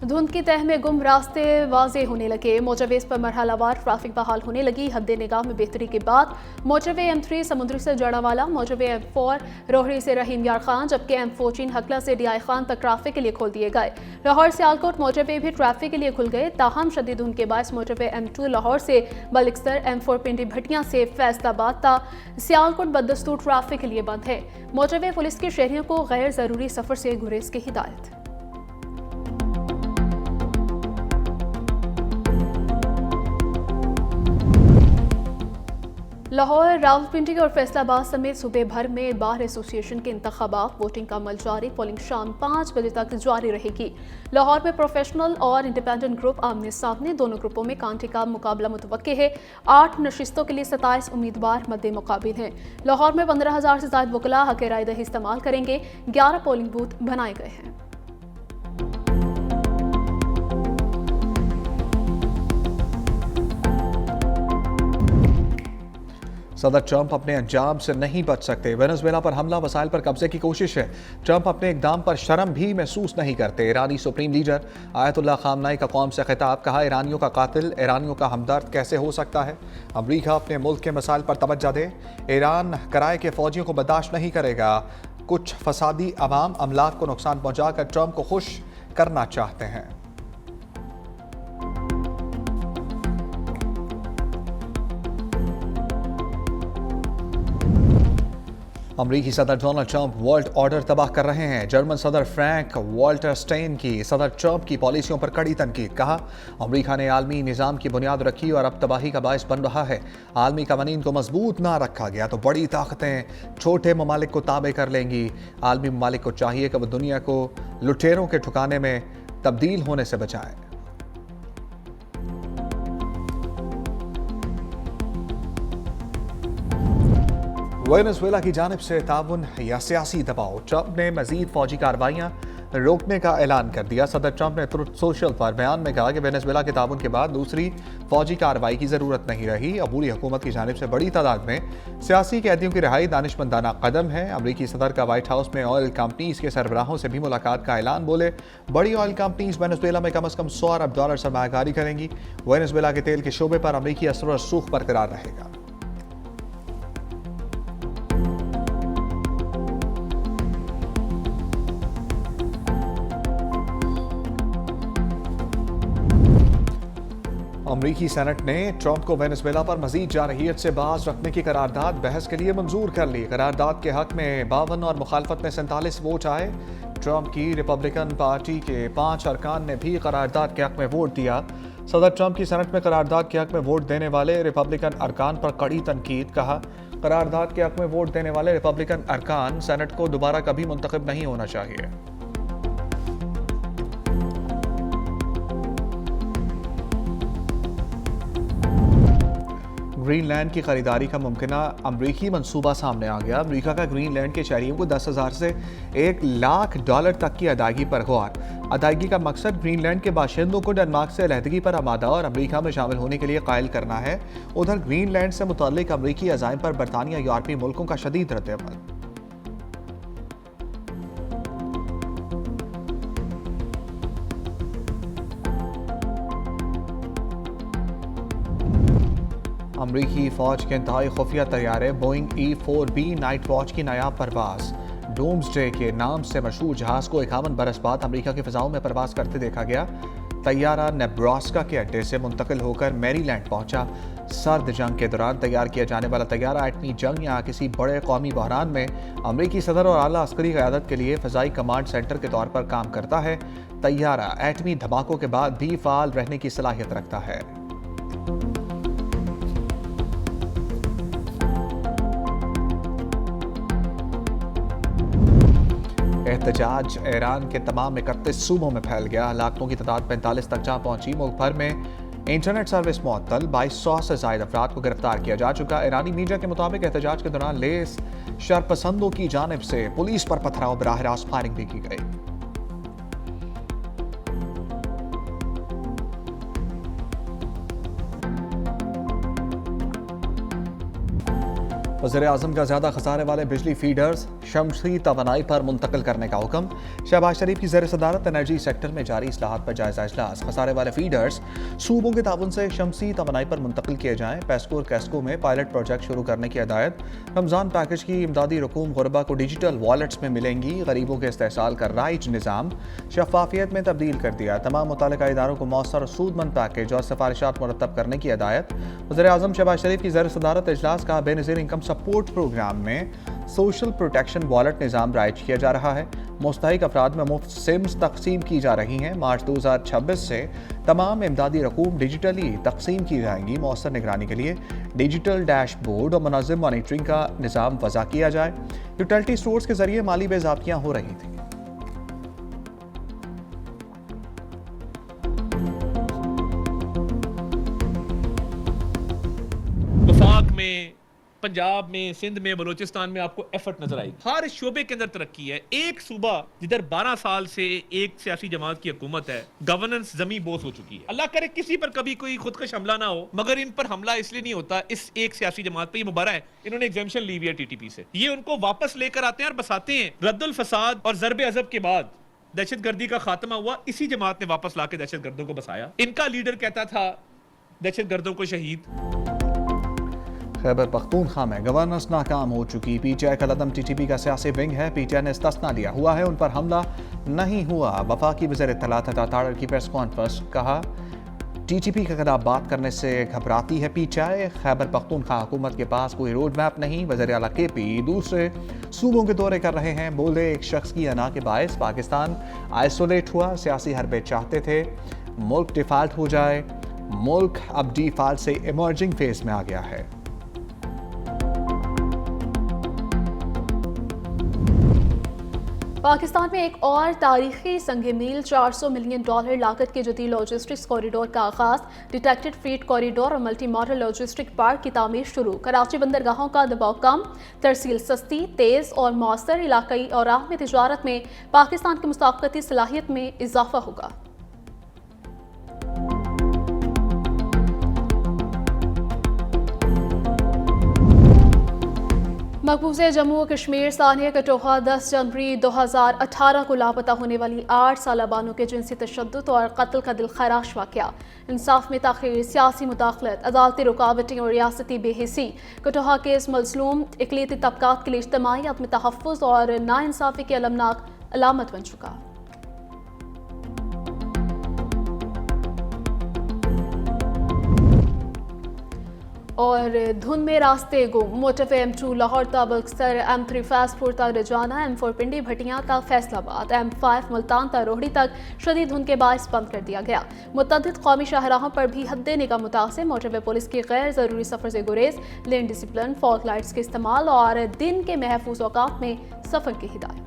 धुंध की तह में गुम रास्ते वाजे होने लगे। मोटरवेज पर मरहलावार ट्रैफिक बहाल होने लगी। हद्दे निगाह में बेहतरी के बाद मोटरवे M3 समुद्री से जड़ावाला, मोटरवे M4 रोहड़ी से रहीम यार खान, जबकि M14 हकला से DI खान तक ट्रैफिक के लिए खोल दिए गए। लाहौर सियालकोट मोटरवे भी ट्रैफिक के लिए खुल गए। ताहम शदीद धुंध के बायस मोटरवे M2 लाहौर से बलिक्सर, M4 पिंडी भटियां से फैसलाबाद ता सियालकोट बदस्तूर ट्रैफिक के लिए बंद है। मोटरवे पुलिस की शहरियों को गैर जरूरी सफर से गुरेज की हिदायत। लाहौर, रावलपिंडी और फैसलाबाद समेत सूबे भर में बार एसोसिएशन के इंतखाबात वोटिंग का अमल जारी। पोलिंग शाम 5 बजे तक जारी रहेगी। लाहौर में प्रोफेशनल और इंडिपेंडेंट ग्रुप आमने सामने, दोनों ग्रुपों में कांटे का मुकाबला मुतवक्के है। 8 नशिस्तों के लिए 27 उम्मीदवार मद्दे मुकाबिल हैं। लाहौर में 15,000 से ज्यादा वकला हक राय दही इस्तेमाल करेंगे। 11 पोलिंग बूथ बनाए गए हैं। सदर ट्रंप अपने अंजाम से नहीं बच सकते। वेनेजुएला पर हमला, वसाइल पर कब्जे की कोशिश है। ट्रंप अपने इकदाम पर शर्म भी महसूस नहीं करते। ईरानी सुप्रीम लीडर आयतुल्लाह खामनाई का कौम से खिताब, कहा ईरानियों का कातिल ईरानियों का हमदर्द कैसे हो सकता है। अमरीका अपने मुल्क के मसाइल पर तवज्जो दे। ईरान कराए के फौजियों को बर्दाश्त नहीं करेगा। कुछ फसादी अवाम अमलाक को नुकसान पहुंचाकर ट्रंप को खुश करना चाहते हैं। अमरीकी सदर डोनाल्ड ट्रंप वर्ल्ड ऑर्डर तबाह कर रहे हैं। जर्मन सदर फ्रैंक वॉल्टर स्टेन की सदर ट्रंप की पॉलिसियों पर कड़ी तनकीद, कहा अमरीका ने आलमी निज़ाम की बुनियाद रखी और अब तबाही का बायस बन रहा है। आलमी कवानीन को मजबूत ना रखा गया तो बड़ी ताकतें छोटे ममालिक को ताबे कर लेंगी। आलमी ममालिक को चाहिए कि वो दुनिया को लुटेरों के ठिकाने में तब्दील होने से बचाए। वेनेजुएला की जानिब से ताउन या सियासी दबाव, ट्रंप ने मजीद फौजी कार्रवाइयां रोकने का ऐलान कर दिया। सदर ट्रंप ने ट्रुथ सोशल पर बयान में कहा कि वेनेजुएला के ताउन के बाद दूसरी फौजी कार्रवाई की जरूरत नहीं रही। अबूरी हुकूमत की जानिब से बड़ी तादाद में सियासी कैदियों की रिहाई दानिशमंदाना कदम है। अमरीकी सदर का व्हाइट हाउस में ऑयल कंपनीज के सरबराहों से भी मुलाकात का ऐलान, बोले बड़ी ऑयल कंपनीज वेनेजुएला में कम अज कम $100 अरब सरमायाकारी करेंगी। वेनेजुएला के तेल के शोबे पर अमरीकी असर व रसूख बरकरार रहेगा। अमरीकी सेनेट ने ट्रंप को वेनेजुएला पर मजीद जारहियत से बाज रखने की करारदाद बहस के लिए मंजूर कर ली। करारदाद के हक में 52 और मुखालफत में 47 वोट आए। ट्रंप की रिपब्लिकन पार्टी के 5 अरकान ने भी करारदाद के हक में वोट दिया। सदर ट्रंप की सेनेट में करारदाद के हक में वोट देने वाले रिपब्लिकन अरकान पर कड़ी तनकीद, कहा करारदाद के हक में वोट देने वाले रिपब्लिकन अरकान सेनेट को दोबारा कभी मुंतखब नहीं होना चाहिए। ग्रीनलैंड की खरीदारी का मुमकिना अमरीकी मंसूबा सामने आ गया। अमरीका का ग्रीनलैंड के शहरियों को 10,000 से $1,00,000 तक की अदायगी पर गौर। अदायगी का मकसद ग्रीनलैंड के बाशिंदों को डेनमार्क से अलहदगी पर आमादा और अमरीका में शामिल होने के लिए कायल करना है। उधर ग्रीनलैंड से मुतल्लिक अमरीकी अज़ाइम पर बरतानिया यूरोपीय मुल्कों का शदीद रद्द-ए-अमल। अमरीकी फौज के इंतहाई खुफिया तैयारे बोइंग E-4B नाइट वॉच की नायाब परवाज। डूम्सडे के नाम से मशहूर जहाज को 51 बरस बाद अमरीका की फिजाओं में परवाज करते देखा गया। तैयारा नेब्रास्का के अड्डे से मुंतकिल होकर मैरीलैंड पहुंचा। सर्द जंग के दौरान तैयार किया जाने वाला तैयारा एटमी जंग या किसी बड़े कौमी बहरान में अमरीकी सदर और आला अस्करी क़यादत के लिए फ़ज़ाई कमांड सेंटर के तौर पर काम करता है। तैयारा एटमी धमाकों के बाद भी फ़ाल रहने की सलाहियत रखता है। एहतजाज ईरान के तमाम 31 सूबों में फैल गया। हलाकतों की तादाद 45 तक जा पहुंची। मुल्क भर में इंटरनेट सर्विस मुअत्तल। 2200 से ज्यादा अफराद को गिरफ्तार किया जा चुका। ईरानी मीडिया के मुताबिक एहतजाज के दौरान लेस शरपसंदों की जानिब से पुलिस पर पथराव, बराह रास्त फायरिंग भी की गई। वज़ीर-ए-आज़म का ज़्यादा खसारे वाले बिजली फीडर्स शमसी तवानाई पर मुंतकिल करने का हुक्म। शहबाज शरीफ की ज़ेर सदारत एनर्जी सेक्टर में जारी इस्लाहात पर जायजा इजलास। खसारे वाले फीडर्स सूबों के ताउन से शमसी तवानाई पर मुंतकिल किए जाएँ। पेस्को और कैस्को में पायलट प्रोजेक्ट शुरू करने की हिदायत। रमज़ान पैकेज की इमदादी रकूम गुरबा को डिजिटल वॉलेट्स में मिलेंगी। गरीबों के इस्तेहसाल का राइज निज़ाम शफाफियत में तब्दील कर दिया। तमाम मुतल्लिका इदारों को मौसर और सूदमंद पैकेज और सिफारिशात मुरतब करने की हिदायत। वज़ीर-ए-आज़म शहबाज शरीफ की ज़ेर सदारत इजलास का बेनज़ीर इनकम सपोर्ट प्रोग्राम में सोशल प्रोटेक्शन वॉलेट निज़ाम राइज किया जा रहा है। मुस्तहिक अफराद में मुफ्त सिम्स तकसीम की जा रही हैं। मार्च 2026 से तमाम इमदादी रकूम डिजिटली तकसीम की जाएंगी। मौसर निगरानी के लिए डिजिटल डैशबोर्ड और मुनज़्ज़म मॉनिटरिंग का निज़ाम वज़ा किया जाए। यूटिलिटी स्टोर्स के जरिए माली बेज़ाब्तियाँ हो रही थी। वफाक में, पंजाब में, सिंध में, बलूचिस्तान में आपको एफर्ट नजर आएगी। हर शोबे के अंदर तरक्की है। एक सूबा जिधर 12 साल से एक सियासी जमात की हुकूमत है, गवर्नेंस जमी बोस हो चुकी है। अल्लाह करे किसी पर कभी कोई खुदकश हमला ना हो, मगर इन पर हमला इसलिए नहीं होता, इस एक सियासी जमात पे ये मुबारक है, इन्होंने एग्जामिशन ली हुई है टीटीपी से। ये उनको वापस लेकर आते हैं और बसाते हैं। रद्दुल फसाद और ज़रबे अज़ब के बाद दहशतगर्दी का खात्मा हुआ, इसी जमात ने वापस लाके दहशतगर्दों को बसाया। इनका लीडर कहता था दहशतगर्दों को शहीद। खैबर पख्तूनख्वा में गवर्नेंस नाकाम हो चुकी। पीटीआई का लदम टीटीपी का सियासी विंग है। पीटीआई ने इस्तिस्ना दिया हुआ है उन पर हमला नहीं हुआ। वफाकी वज़ीर इत्तलात अता तारड़ की प्रेस कॉन्फ्रेंस। कहा टीटीपी के खिलाफ बात करने से घबराती है पीटीआई। खैबर पख्तूनख्वा हुकूमत के पास कोई रोड मैप नहीं। वज़ीर आला केपी दूसरे सूबों के दौरे कर रहे हैं। बोले एक शख्स की अना के बायस पाकिस्तान आइसोलेट हुआ। सियासी हरबे चाहते थे मुल्क डिफाल्ट हो जाए। मुल्क अब डिफाल्ट से इमर्जिंग फेज में आ गया है। पाकिस्तान में एक और तारीखी संग मील $400 मिलियन लागत के जदीद लॉजिस्टिक्स कॉरिडोर का आगाज। डिटेक्टेड फ्रीट कॉरिडोर और मल्टी मॉडल लॉजिस्टिक पार्क की तामीर शुरू। कराची बंदरगाहों का दबाव कम, तरसील सस्ती, तेज और मौसर। इलाकई और राह में तिजारत में पाकिस्तान की मुसाफकती सलाहियत में इजाफा होगा। मकबूज़े जम्मू और कश्मीर सानिया कटोहा 10 जनवरी 2018 को लापता होने वाली 8 साल बानो के जिनसी तशद्दुद और कत्ल का दिलखराश वाक़या। इंसाफ में ताख़ीर, सियासी मुदाखलत, अदालती रुकावटें और रियासती बेहिसी। कटोहा केस मज़लूम इक़लियती तबक़ात के लिए इज्तिमाई अदम तहफ़्फ़ुज़ और नाइंसाफ़ी की अलमनाक अलामत बन चुका। और धुंध में रास्ते गुम। मोटरवे M2 लाहौर तक बक्सर, M3 फैसपुर तक रजाना, M4 पिंडी भटियां तक फैसलाबाद, M5 मुल्तान तक रोहड़ी तक शदीद धुंध के बायस बंद कर दिया गया। मुतअद्दिद कौमी शाहराहों पर भी हद्दे निगाह मुतासिर। मोटरवे पुलिस की गैर ज़रूरी सफ़र से गुरेज, लेन डिसिप्लिन, फॉग लाइट्स के इस्तेमाल और दिन के महफूज औकात में सफ़र की हिदायत।